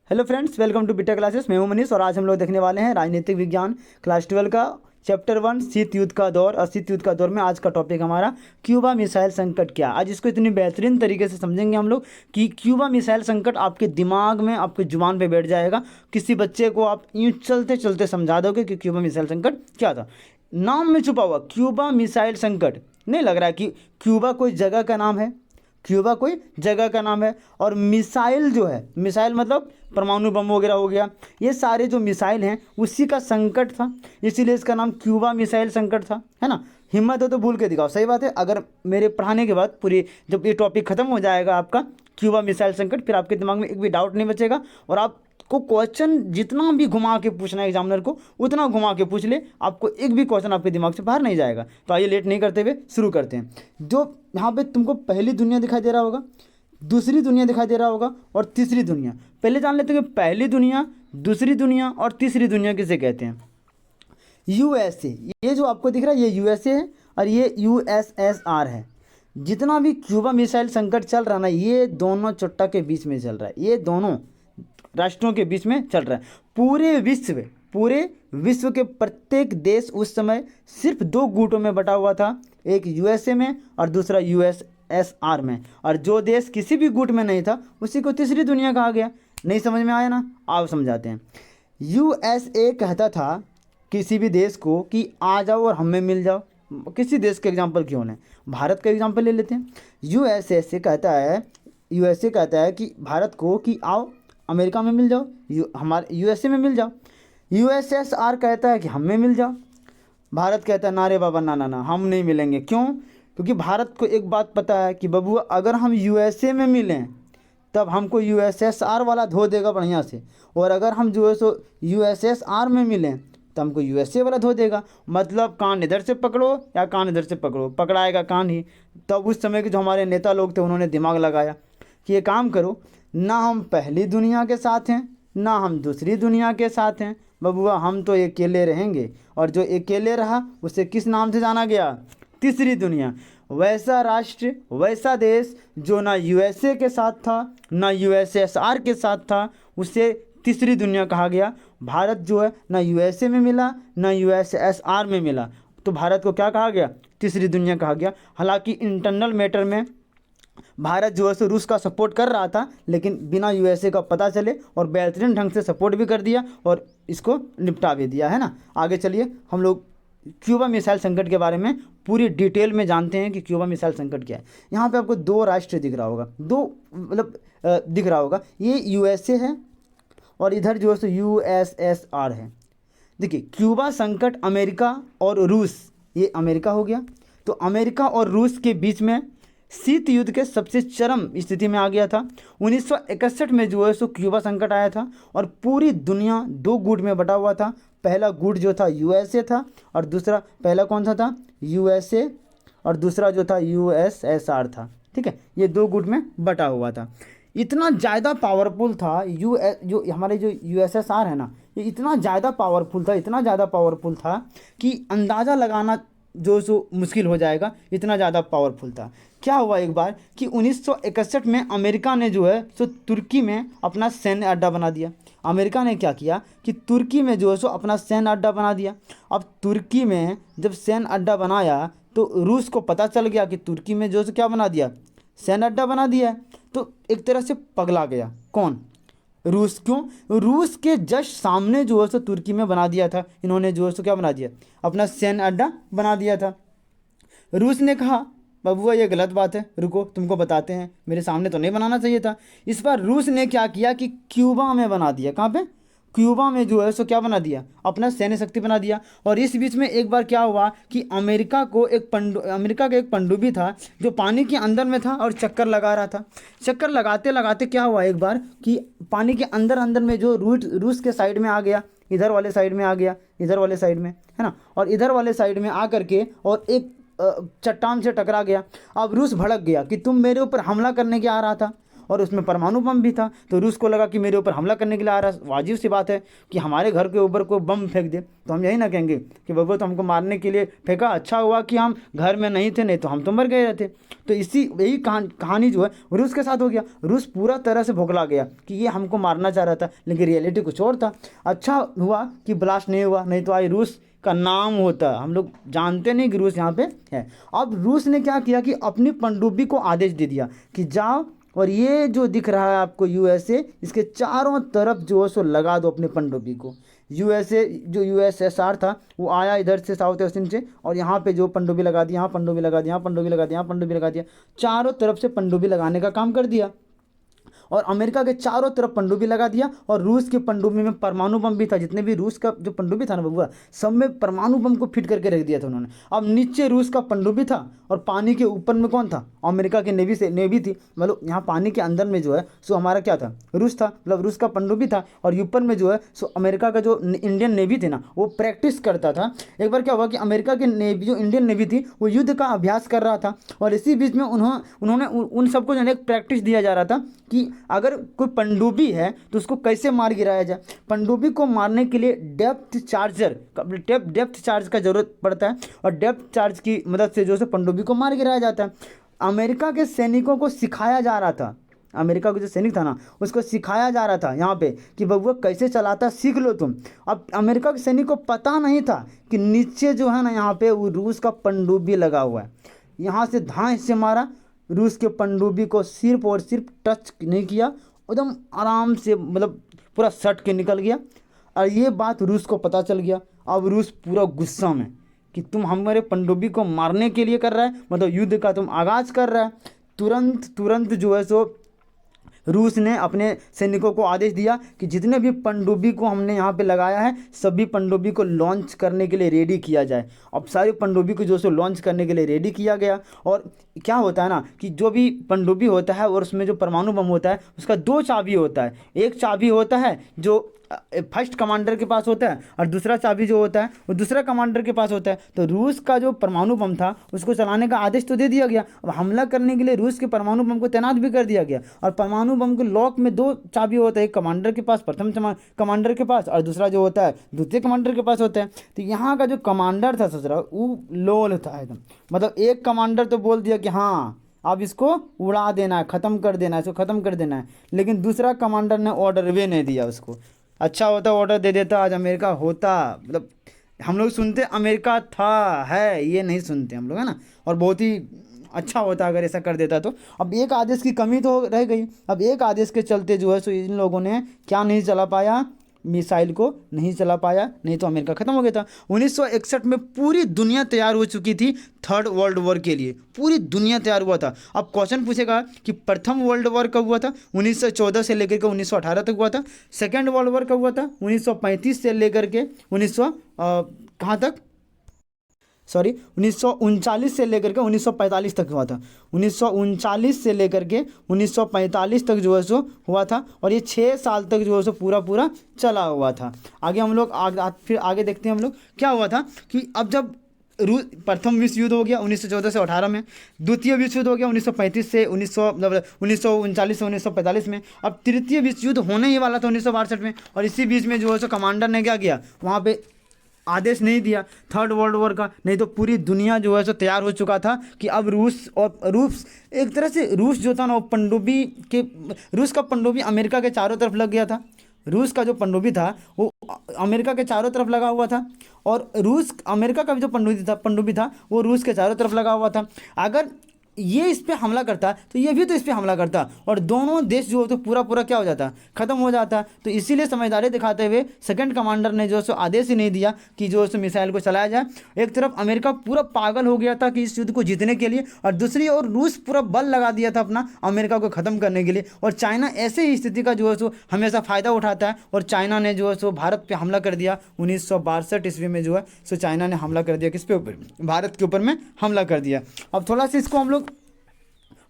Hello friends, welcome to BTech classes. मैं हूं मनीष और आज हम लोग देखने वाले हैं राजनीतिक विज्ञान क्लास 12 का चैप्टर 1 शीत युद्ध का दौर। और शीत युद्ध का दौर में आज का टॉपिक हमारा क्यूबा मिसाइल संकट। क्या आज इसको इतनी बेहतरीन तरीके से समझेंगे हम लोग कि क्यूबा मिसाइल संकट आपके दिमाग में, आपके जुबान पे बैठ जाएगा। किसी बच्चे को आप यूँ चलते चलते समझा दोगे कि क्यूबा मिसाइल संकट क्या था। नाम में छुपा हुआ क्यूबा मिसाइल संकट, नहीं लग रहा कि क्यूबा कोई जगह का नाम है, क्यूबा कोई जगह का नाम है। और मिसाइल जो है, मिसाइल मतलब परमाणु बम वगैरह हो गया, ये सारे जो मिसाइल हैं उसी का संकट था, इसीलिए इसका नाम क्यूबा मिसाइल संकट था, है ना। हिम्मत हो तो भूल के दिखाओ। सही बात है। अगर मेरे पढ़ाने के बाद पूरी, जब ये टॉपिक ख़त्म हो जाएगा आपका क्यूबा मिसाइल संकट, फिर आपके दिमाग में एक भी डाउट नहीं बचेगा और आपको क्वेश्चन जितना भी घुमा के पूछना है एग्जामिनर को, उतना घुमा के पूछ ले, आपको एक भी क्वेश्चन आपके दिमाग से बाहर नहीं जाएगा। तो आइए लेट नहीं करते हुए शुरू करते हैं। जो यहाँ पे तुमको पहली दुनिया दिखाई दे रहा होगा, दूसरी दुनिया दिखाई दे रहा होगा और तीसरी दुनिया। पहले जान लेते हैं कि पहली दुनिया, दूसरी दुनिया और तीसरी दुनिया किसे कहते हैं। यूएसए, ये जो आपको दिख रहा है ये यूएसए है और ये यूएसएसआर है। जितना भी क्यूबा मिसाइल संकट चल रहा है ना, ये दोनों चुट्टा के बीच में चल रहा है, ये दोनों राष्ट्रों के बीच में चल रहा है। पूरे विश्व के प्रत्येक देश उस समय सिर्फ दो गुटों में बटा हुआ था, एक यूएसए में और दूसरा यूएसएसआर में। और जो देश किसी भी गुट में नहीं था उसी को तीसरी दुनिया कहा गया। नहीं समझ में आया ना, आप समझाते हैं। यूएसए कहता था किसी भी देश को कि आ जाओ और हमें मिल जाओ। किसी देश का एग्जाम्पल क्यों लें, भारत का एग्जाम्पल ले लेते हैं। यूएसए कहता है कि भारत को कि आओ अमेरिका में मिल जाओ, हमारे यूएसए में मिल जाओ। यूएसएसआर कहता है कि हमें मिल जाओ। भारत कहता है ना रे बाबा, ना ना ना, हम नहीं मिलेंगे। क्यों? क्योंकि भारत को एक बात पता है कि बबुआ अगर हम यूएसए में मिलें तब हमको यूएसएसआर वाला धो देगा बढ़िया से, और अगर हम जो है सो यूएसएसआर में मिलें तो हमको यूएसए वाला धो देगा। मतलब कान इधर से पकड़ो या कान इधर से पकड़ो, पकड़ाएगा कान ही। तब उस समय के जो हमारे नेता लोग थे उन्होंने दिमाग लगाया कि ये काम करो, ना हम पहली दुनिया के साथ हैं ना हम दूसरी दुनिया के साथ हैं, बबुआ हम तो अकेले रहेंगे। और जो अकेले रहा उसे किस नाम से जाना गया? तीसरी दुनिया। वैसा राष्ट्र, वैसा देश जो ना यूएसए के साथ था ना यूएसएसआर के साथ था, उसे तीसरी दुनिया कहा गया। भारत जो है ना यूएसए में मिला ना यूएसएसआर में मिला, तो भारत को क्या कहा गया? तीसरी दुनिया कहा गया। हालांकि इंटरनल मैटर में भारत जो है सो रूस का सपोर्ट कर रहा था, लेकिन बिना यूएसए का पता चले और बेहतरीन ढंग से सपोर्ट भी कर दिया और इसको निपटा भी दिया, है ना। आगे चलिए हम लोग क्यूबा मिसाइल संकट के बारे में पूरी डिटेल में जानते हैं कि क्यूबा मिसाइल संकट क्या है। यहाँ पे आपको दो राष्ट्र दिख रहा होगा, दो मतलब दिख रहा होगा, ये यूएसए है और इधर जो है सो यूएसएसआर है। देखिए क्यूबा संकट अमेरिका और रूस, ये अमेरिका हो गया, तो अमेरिका और रूस के बीच में शीत युद्ध के सबसे चरम स्थिति में आ गया था। 1961 में जो है सो क्यूबा संकट आया था और पूरी दुनिया दो गुट में बटा हुआ था। पहला गुट जो था यूएसए था और दूसरा, पहला कौन सा था? यूएसए, और दूसरा जो था यूएसएसआर था। ठीक है, ये दो गुट में बटा हुआ था। इतना ज़्यादा पावरफुल था जो हमारे जो यूएसएसआर है ना, ये इतना ज़्यादा पावरफुल था कि अंदाज़ा लगाना जो सो मुश्किल हो जाएगा, इतना ज़्यादा पावरफुल था। क्या हुआ एक बार कि 1961 में अमेरिका ने जो है सो तुर्की में अपना सैन्य अड्डा बना दिया। अमेरिका ने क्या किया कि तुर्की में जो है सो अपना सैन्य अड्डा बना दिया। अब तुर्की में जब सैन्य अड्डा बनाया तो रूस को पता चल गया कि तुर्की में जो है सो क्या बना दिया? सैन्य अड्डा बना दिया है। तो एक तरह से पगला गया। कौन? रूस। क्यों? रूस के जस्ट सामने जो है सो तुर्की में बना दिया था इन्होंने, जो है सो क्या बना दिया? अपना सैन्य अड्डा बना दिया था। रूस ने कहा बबुआ ये गलत बात है, रुको तुमको बताते हैं, मेरे सामने तो नहीं बनाना चाहिए था। इस बार रूस ने क्या किया कि क्यूबा में बना दिया। कहाँ पे? क्यूबा में जो है सो क्या बना दिया? अपना सैन्य शक्ति बना दिया। और इस बीच में एक बार क्या हुआ कि अमेरिका का एक पनडुब्बी था जो पानी के अंदर में था और चक्कर लगा रहा था। चक्कर लगाते लगाते क्या हुआ एक बार कि पानी के अंदर में जो रूस के साइड में आ गया, इधर वाले साइड में आ गया, इधर वाले साइड में, है ना, और इधर वाले साइड में आ करके और एक चट्टान से टकरा गया। अब रूस भड़क गया कि तुम मेरे ऊपर हमला करने के आ रहा था, और उसमें परमाणु बम भी था। तो रूस को लगा कि मेरे ऊपर हमला करने के लिए आ रहा है, वाजिब सी बात है कि हमारे घर के ऊपर कोई बम फेंक दे, तो हम यही ना कहेंगे कि बबुआ तो हमको मारने के लिए फेंका, अच्छा हुआ कि हम घर में नहीं थे, नहीं तो हम तो मर गए रहते। तो इसी यही कहानी जो है रूस के साथ हो गया। रूस पूरा तरह से भोगला गया कि ये हमको मारना चाह रहा था, लेकिन रियलिटी कुछ और था। अच्छा हुआ कि ब्लास्ट नहीं हुआ, नहीं तो आज रूस का नाम होता, हम लोग जानते नहीं कि रूस यहाँ पे है। अब रूस ने क्या किया कि अपनी पनडुब्बी को आदेश दे दिया कि जाओ और ये जो दिख रहा है आपको यूएसए, इसके चारों तरफ जो है सो लगा दो अपनी पनडुब्बी को। यूएसए जो यूएसएसआर था वो आया इधर से साउथ वेस्टर्न से, और यहाँ पे जो पनडुब्बी लगा दी, यहाँ पनडुब्बी लगा दी, यहाँ पनडुब्बी लगा दी, यहाँ पनडुब्बी लगा दिया, चारों तरफ से पनडुब्बी लगाने का काम कर दिया। और अमेरिका के चारों तरफ पनडुब्बी लगा दिया, और रूस की पनडुब्बी में परमाणु बम भी था। जितने भी रूस का जो पनडुब्बी था ना बबुआ, सब में परमाणु बम को फिट करके रख दिया था उन्होंने। अब नीचे रूस का पनडुब्बी था और पानी के ऊपर में कौन था, अमेरिका की नेवी थी। मतलब यहाँ पानी के अंदर में जो है सो हमारा क्या था, रूस था, मतलब रूस का पनडुब्बी था, और ऊपर में जो है सो अमेरिका का जो इंडियन नेवी थी ना वो प्रैक्टिस करता था। एक बार क्या हुआ कि अमेरिका की नेवी जो इंडियन नेवी थी वो युद्ध का अभ्यास कर रहा था, और इसी बीच में उन्होंने उन सबको जो है एक प्रैक्टिस दिया जा रहा था कि अगर कोई पनडुब्बी है तो उसको कैसे मार गिराया जाए। पनडुब्बी को मारने के लिए डेप्थ चार्ज का ज़रूरत पड़ता है, और डेप्थ चार्ज की मदद से जो है पनडुब्बी को मार गिराया जाता है। अमेरिका के सैनिकों को सिखाया जा रहा था, अमेरिका का जो सैनिक था ना उसको सिखाया जा रहा था यहाँ पे कि बबुआ कैसे चलाता सीख लो तुम। अब अमेरिका के सैनिक को पता नहीं था कि नीचे जो है ना यहाँ पे वो रूस का पनडुब्बी लगा हुआ है। यहाँ से धांस से मारा, रूस के पनडुब्बी को सिर्फ और सिर्फ टच नहीं किया, एकदम आराम से मतलब पूरा सट के निकल गया। और ये बात रूस को पता चल गया। अब रूस पूरा गुस्सा में कि तुम हमारे पनडुब्बी को मारने के लिए कर रहा है, मतलब युद्ध का तुम आगाज़ कर रहा है। तुरंत जो है सो रूस ने अपने सैनिकों को आदेश दिया कि जितने भी पनडुब्बी को हमने यहाँ पे लगाया है सभी पनडुब्बी को लॉन्च करने के लिए रेडी किया जाए। अब सारी पनडुब्बी को जो सो लॉन्च करने के लिए रेडी किया गया। और क्या होता है ना कि जो भी पनडुब्बी होता है और उसमें जो परमाणु बम होता है उसका दो चाबी होता है। एक चाबी होता है जो फर्स्ट कमांडर के पास होता है, और दूसरा चाबी जो होता है वो दूसरा कमांडर के पास होता है। तो रूस का जो परमाणु बम था उसको चलाने का आदेश तो दे दिया गया। अब हमला करने के लिए रूस के परमाणु बम को तैनात भी कर दिया गया। और परमाणु बम के लॉक में दो चाबी होता है, एक कमांडर के पास, प्रथम कमांडर के पास, और दूसरा जो होता है द्वितीय कमांडर के पास होता है। तो यहाँ का जो कमांडर था ससुरा वो लोल था एकदम, मतलब एक कमांडर तो बोल दिया कि हाँ अब इसको उड़ा देना है, ख़त्म कर देना है, इसको ख़त्म कर देना है, लेकिन दूसरा कमांडर ने ऑर्डर वे नहीं दिया उसको। अच्छा होता ऑर्डर दे देता, आज अमेरिका होता। मतलब हम लोग सुनते अमेरिका था है, ये नहीं सुनते हम लोग, है ना। और बहुत ही अच्छा होता अगर ऐसा कर देता तो। अब एक आदेश की कमी तो रह गई। अब एक आदेश के चलते जो है सो इन लोगों ने क्या नहीं चला पाया, मिसाइल को नहीं चला पाया, नहीं तो अमेरिका ख़त्म हो गया था। 1961 में पूरी दुनिया तैयार हो चुकी थी थर्ड वर्ल्ड वॉर के लिए, पूरी दुनिया तैयार हुआ था। अब क्वेश्चन पूछेगा कि प्रथम वर्ल्ड वॉर कब हुआ था, 1914 से लेकर के 1918 तक हुआ था। सेकेंड वर्ल्ड वॉर कब हुआ था, 1935 से लेकर के 1900 कहाँ तक, सॉरी 1939 से लेकर के 1945 तक हुआ था। 1939 से लेकर के 1945 तक जो है सो हुआ था, और ये 6 साल तक जो है सो पूरा चला हुआ था। आगे हम लोग फिर आगे देखते हैं हम लोग क्या हुआ था कि अब जब प्रथम विश्व युद्ध हो गया 1914 से 18 में, द्वितीय विश्व युद्ध हो गया 1935 से 1939 से 1945 में, अब तृतीय विश्व युद्ध होने ही वाला था 1962 में। और इसी बीच में जो है सो कमांडर ने क्या किया, वहाँ पे आदेश नहीं दिया थर्ड वर्ल्ड वॉर का, नहीं तो पूरी दुनिया जो है सो तैयार हो चुका था कि अब रूस एक तरह से रूस जो था ना रूस का पनडुब्बी अमेरिका के चारों तरफ लग गया था। रूस का जो पनडुब्बी था वो अमेरिका के चारों तरफ लगा हुआ था, और अमेरिका का भी जो पनडुब्बी था वो रूस के चारों तरफ लगा हुआ था। अगर ये इस पर हमला करता तो ये भी तो इस पर हमला करता, और दोनों देश जो तो पूरा क्या हो जाता, ख़त्म हो जाता। तो इसीलिए समझदारी दिखाते हुए सेकंड कमांडर ने जो सो आदेश ही नहीं दिया कि जो सो मिसाइल को चलाया जाए। एक तरफ अमेरिका पूरा पागल हो गया था कि इस युद्ध को जीतने के लिए, और दूसरी ओर रूस पूरा बल लगा दिया था अपना अमेरिका को ख़त्म करने के लिए। और चाइना ऐसे ही स्थिति का जो है सो हमेशा फ़ायदा उठाता है, और चाइना ने जो है सो भारत पर हमला कर दिया 1962 ईस्वी में जो है सो चाइना ने हमला कर दिया किस पे ऊपर, भारत के ऊपर में हमला कर दिया। अब थोड़ा सा इसको हम लोग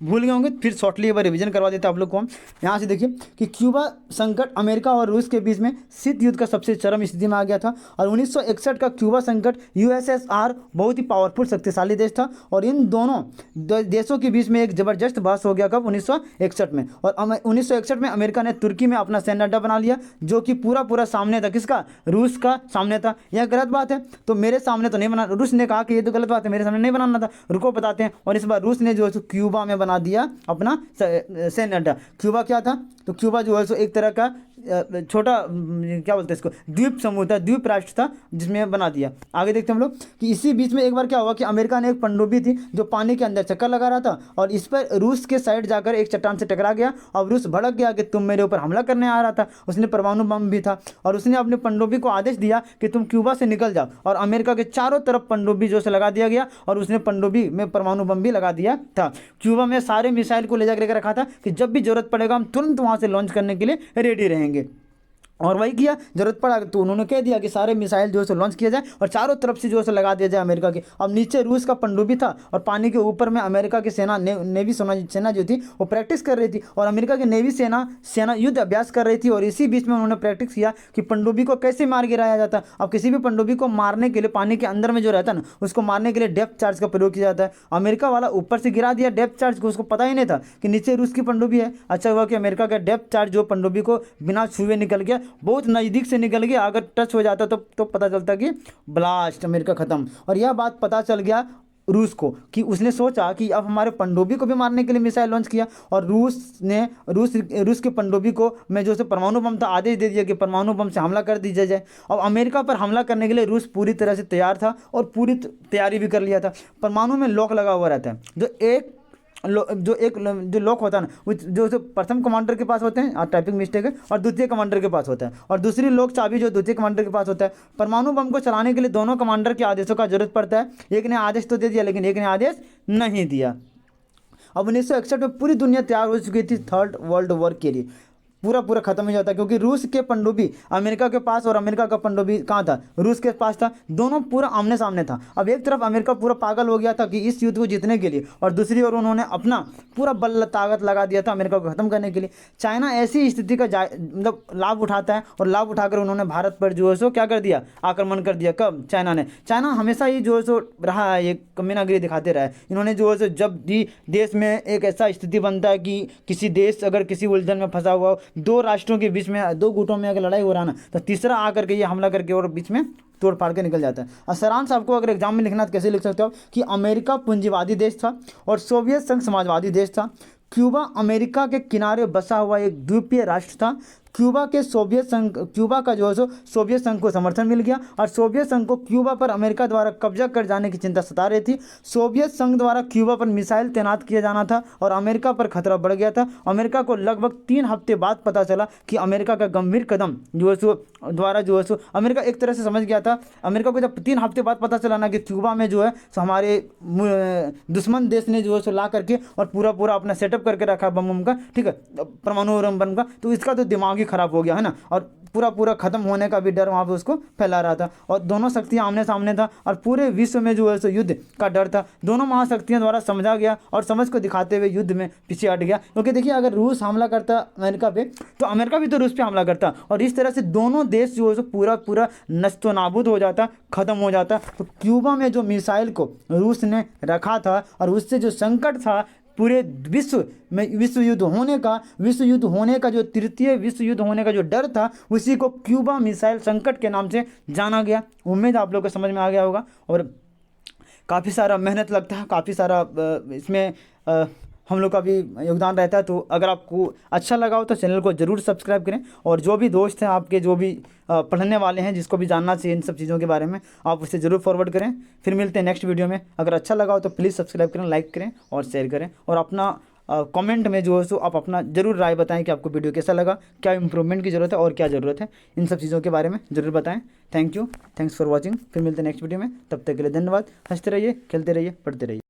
भूल गए होंगे, फिर शॉर्टली एक बार रिवीजन करवा देते हैं आप लोग को हम। यहाँ से देखिए कि क्यूबा संकट अमेरिका और रूस के बीच में शीत युद्ध का सबसे चरम स्थिति में आ गया था। और 1961 का क्यूबा संकट यूएसएसआर बहुत ही पावरफुल शक्तिशाली देश था और इन दोनों देशों के बीच में एक जबरदस्त बहस हो गया कब 1961 में। और 1961 में अमेरिका ने तुर्की में अपना सैन्य अड्डा बना लिया जो कि पूरा सामने था, किसका, रूस का सामने था। यह गलत बात है, तो मेरे सामने तो नहीं बना, रूस ने कहा कि ये तो गलत बात है, मेरे सामने नहीं बनाना था, रुको बताते हैं। और इस बार रूस ने जो है क्यूबा में बना दिया अपना सैन्य अड्डा। क्यूबा क्या था, तो क्यूबा जो है सो एक तरह का छोटा क्या बोलते हैं इसको, द्वीप समूह था, द्वीप राष्ट्र था, जिसमें बना दिया। आगे देखते हैं हम लोग कि इसी बीच में एक बार क्या हुआ कि अमेरिका ने एक पनडुब्बी थी जो पानी के अंदर चक्कर लगा रहा था और इस पर रूस के साइड जाकर एक चट्टान से टकरा गया और रूस भड़क गया कि तुम मेरे ऊपर हमला करने आ रहा था। उसने परमाणु बम भी था और उसने अपने पनडुब्बी को आदेश दिया कि तुम क्यूबा से निकल जाओ और अमेरिका के चारों तरफ पनडुब्बी जो से लगा दिया गया और उसने पनडुब्बी में परमाणु बम भी लगा दिया था। क्यूबा में सारे मिसाइल को ले जाकर रखा था कि जब भी जरूरत पड़ेगा हम तुरंत वहाँ से लॉन्च करने के लिए रेडी रहेंगे। और वही किया, जरूरत पड़ा तो उन्होंने कह दिया कि सारे मिसाइल जो है लॉन्च किया जाए और चारों तरफ से जो है लगा दिया जाए अमेरिका के। अब नीचे रूस का पनडुब्बी था और पानी के ऊपर में अमेरिका की सेना नेवी सेना जो थी वो प्रैक्टिस कर रही थी और अमेरिका की नेवी सेना युद्ध अभ्यास कर रही थी। और इसी बीच में उन्होंने प्रैक्टिस किया कि पनडुब्बी को कैसे मार गिराया जाता है। अब किसी भी पनडुब्बी को मारने के लिए पानी के अंदर में जो रहता है ना, उसको मारने के लिए डेप्थ चार्ज का प्रयोग किया जाता है। अमेरिका वाला ऊपर से गिरा दिया डेप्थ चार्ज को, उसको पता ही नहीं था कि नीचे रूस की पनडुब्बी है। अच्छा हुआ कि अमेरिका का डेप्थ चार्ज जो पनडुब्बी को बिना छुए निकल गया, बहुत नज़दीक से निकल गया। अगर टच हो जाता तो पता चलता कि ब्लास्ट, अमेरिका खत्म। और यह बात पता चल गया रूस को कि उसने सोचा कि अब हमारे पनडुब्बी को भी मारने के लिए मिसाइल लॉन्च किया और रूस के पनडुब्बी को में जो से परमाणु बम था आदेश दे दिया कि परमाणु बम से हमला कर दिया जाए। अब अमेरिका पर हमला करने के लिए रूस पूरी तरह से तैयार था और पूरी तैयारी भी कर लिया था। परमाणु में लॉक लगा हुआ रहता है, जो लॉक होता है ना, वो जो प्रथम कमांडर के पास होते हैं, टाइपिंग मिस्टेक है, और द्वितीय कमांडर के पास होता है, और दूसरी लॉक चाबी जो द्वितीय कमांडर के पास होता है। परमाणु बम को चलाने के लिए दोनों कमांडर के आदेशों का जरूरत पड़ता है। एक ने आदेश तो दे दिया लेकिन एक ने आदेश नहीं दिया। अब 1961 में पूरी दुनिया तैयार हो चुकी थी थर्ड वर्ल्ड वॉर के लिए, पूरा खत्म हो जाता क्योंकि रूस के पनडुब्बी अमेरिका के पास और अमेरिका का पनडुब्बी कहाँ था, रूस के पास था। दोनों पूरा आमने सामने था। अब एक तरफ अमेरिका पूरा पागल हो गया था कि इस युद्ध को जीतने के लिए, और दूसरी ओर उन्होंने अपना पूरा बल ताकत लगा दिया था अमेरिका को खत्म करने के लिए। चाइना ऐसी स्थिति का मतलब लाभ उठाता है और लाभ उठाकर उन्होंने भारत पर जो है सो क्या कर दिया, आक्रमण कर दिया। कब? चाइना हमेशा ही जो है सो रहा है, ये कमीनागिरी दिखाते रहा है। इन्होंने जो है सो जब भी देश में एक ऐसा स्थिति बनता है कि किसी देश अगर किसी उलझन में फंसा हुआ, दो राष्ट्रों के बीच में, दो गुटों में अगर लड़ाई हो रहा ना, तो तीसरा आकर के ये हमला करके और बीच में तोड़ फाड़ के निकल जाता है। और सारांश आपको अगर एग्जाम में लिखना तो कैसे लिख सकते हो कि अमेरिका पूंजीवादी देश था और सोवियत संघ समाजवादी देश था। क्यूबा अमेरिका के किनारे बसा हुआ एक द्वीपीय राष्ट्र था। क्यूबा का जो है सो सोवियत संघ को समर्थन मिल गया और सोवियत संघ को क्यूबा पर अमेरिका द्वारा कब्जा कर जाने की चिंता सता रही थी। सोवियत संघ द्वारा क्यूबा पर मिसाइल तैनात किया जाना था और अमेरिका पर खतरा बढ़ गया था। अमेरिका को लगभग 3 हफ्ते बाद पता चला कि अमेरिका का गंभीर कदम जो है सो अमेरिका एक तरह से समझ गया था। अमेरिका को जब 3 हफ्ते बाद पता चला ना कि क्यूबा में जो है सो हमारे दुश्मन देश ने जो है सो ला करके और पूरा अपना सेटअप करके रखा बम का, ठीक है, परमाणु बम का, तो इसका तो दिमाग खराब हो गया है ना, और पूरा खत्म होने का भी डर वहाँ पे उसको फैला रहा था। और दोनों शक्तियाँ आमने सामने था और पूरे विश्व में जो है सो युद्ध का डर था। दोनों महाशक्तियों द्वारा समझा गया और समझ को दिखाते हुए युद्ध में पीछे हट गया। क्योंकि देखिए अगर रूस हमला करता अमेरिका पे तो अमेरिका भी तो रूस पे हमला करता और इस तरह से दोनों देश जो है सो पूरा नष्ट नाबूद हो जाता, खत्म हो जाता। तो क्यूबा में जो मिसाइल को रूस ने रखा था और उससे जो संकट था पूरे विश्व में, विश्व युद्ध होने का जो तृतीय विश्व युद्ध होने का जो डर था, उसी को क्यूबा मिसाइल संकट के नाम से जाना गया। उम्मीद आप लोग को समझ में आ गया होगा। और काफ़ी सारा मेहनत लगता है, काफ़ी सारा इसमें हम लोग का भी योगदान रहता है। तो अगर आपको अच्छा लगा हो तो चैनल को ज़रूर सब्सक्राइब करें और जो भी दोस्त हैं आपके, जो भी पढ़ने वाले हैं, जिसको भी जानना चाहिए इन सब चीज़ों के बारे में, आप उसे ज़रूर फॉरवर्ड करें। फिर मिलते हैं नेक्स्ट वीडियो में। अगर अच्छा लगा हो तो प्लीज़ सब्सक्राइब करें, लाइक करें और शेयर करें और अपना कमेंट में जो है सो आप अपना ज़रूर राय बताएं कि आपको वीडियो कैसा लगा, क्या इंप्रूवमेंट की ज़रूरत है और क्या ज़रूरत है, इन सब चीज़ों के बारे में ज़रूर बताएं। Thanks for watching. फिर मिलते हैं नेक्स्ट वीडियो में, तब तक के लिए धन्यवाद। हंसते रहिए, खेलते रहिए, पढ़ते रहिए।